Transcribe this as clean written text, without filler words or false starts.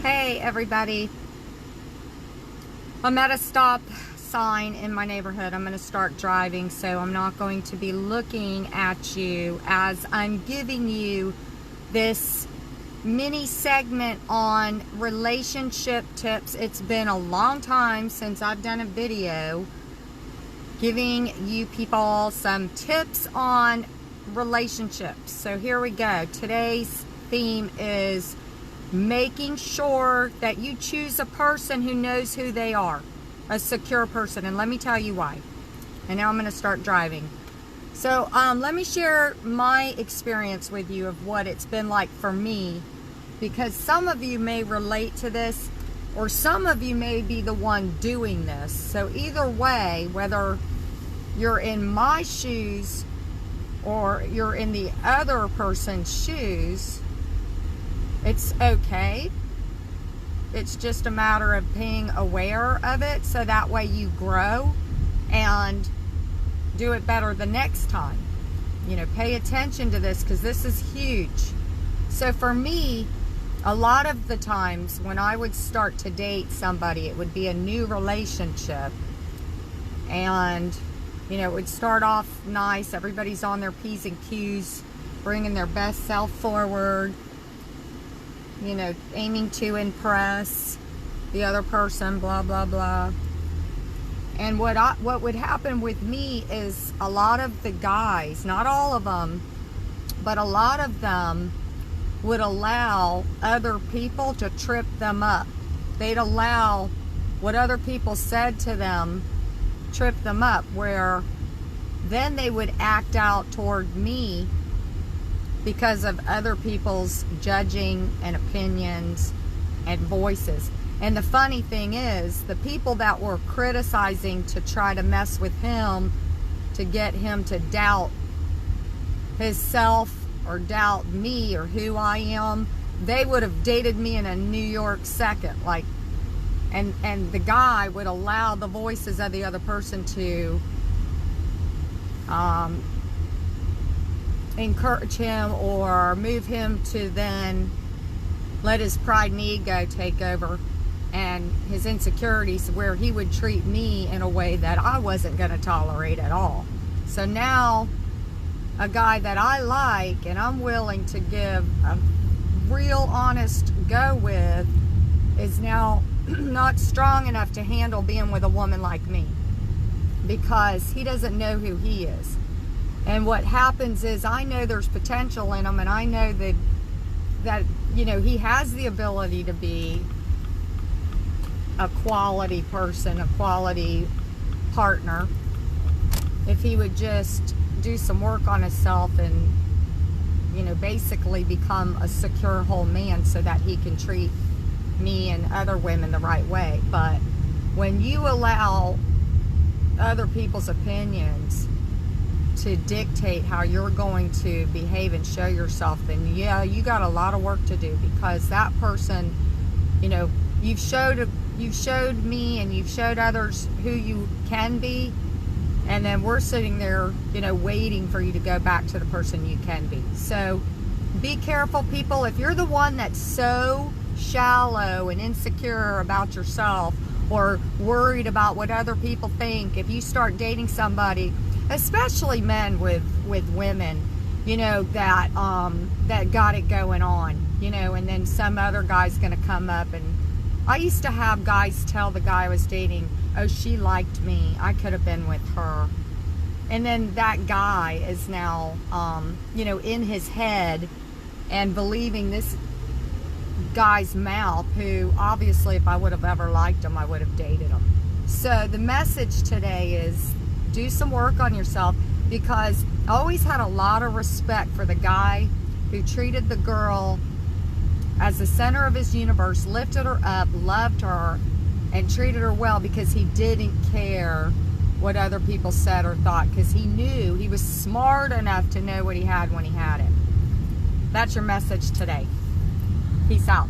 Hey everybody, I'm at a stop sign in my neighborhood. I'm going to start driving, so I'm not going to be looking at you as I'm giving you this mini segment on relationship tips. It's been a long time since I've done a video giving you people some tips on relationships. So here we go. Today's theme is making sure that you choose a person who knows who they are, a secure person, and let me tell you why. And now I'm going to start driving. So let me share my experience with you of what it's been like for me, because some of you may relate to this, or some of you may be the one doing this. So either way, whether you're in my shoes or you're in the other person's shoes, it's okay. It's just a matter of being aware of it, so that way you grow and do it better the next time. You know, pay attention to this, because this is huge. So for me, a lot of the times when I would start to date somebody, it would be a new relationship, and you know, it would start off nice. Everybody's on their P's and Q's, bringing their best self forward, you know, aiming to impress the other person, blah, blah, blah. And what would happen with me is a lot of the guys, not all of them, but a lot of them would allow other people to trip them up. They'd allow what other people said to them trip them up, where then they would act out toward me because of other people's judging and opinions and voices. And the funny thing is, the people that were criticizing to try to mess with him, to get him to doubt his self or doubt me or who I am, they would have dated me in a New York second. Like, and the guy would allow the voices of the other person to encourage him or move him to then let his pride and ego take over, and his insecurities, where he would treat me in a way that I wasn't going to tolerate at all. So now a guy that I like and I'm willing to give a real honest go with is now not strong enough to handle being with a woman like me, because he doesn't know who he is. And what happens is, I know there's potential in him, and I know that you know, he has the ability to be a quality person, a quality partner, if he would just do some work on himself and, you know, basically become a secure whole man, so that he can treat me and other women the right way. But when you allow other people's opinions to dictate how you're going to behave and show yourself, then yeah, you got a lot of work to do, because that person, you know, you've showed me and you've showed others who you can be, and then we're sitting there, you know, waiting for you to go back to the person you can be. So be careful, people. If you're the one that's so shallow and insecure about yourself, or worried about what other people think, if you start dating somebody, especially men with women, you know, that got it going on, you know, and then some other guy's gonna come up. And I used to have guys tell the guy I was dating, oh, she liked me, I could have been with her. And then that guy is now you know, in his head and believing this guy's mouth, who obviously, if I would have ever liked him, I would have dated him. So the message today is, do some work on yourself, because I always had a lot of respect for the guy who treated the girl as the center of his universe, lifted her up, loved her, and treated her well, because he didn't care what other people said or thought, because he knew, he was smart enough to know what he had when he had it. That's your message today. Peace out.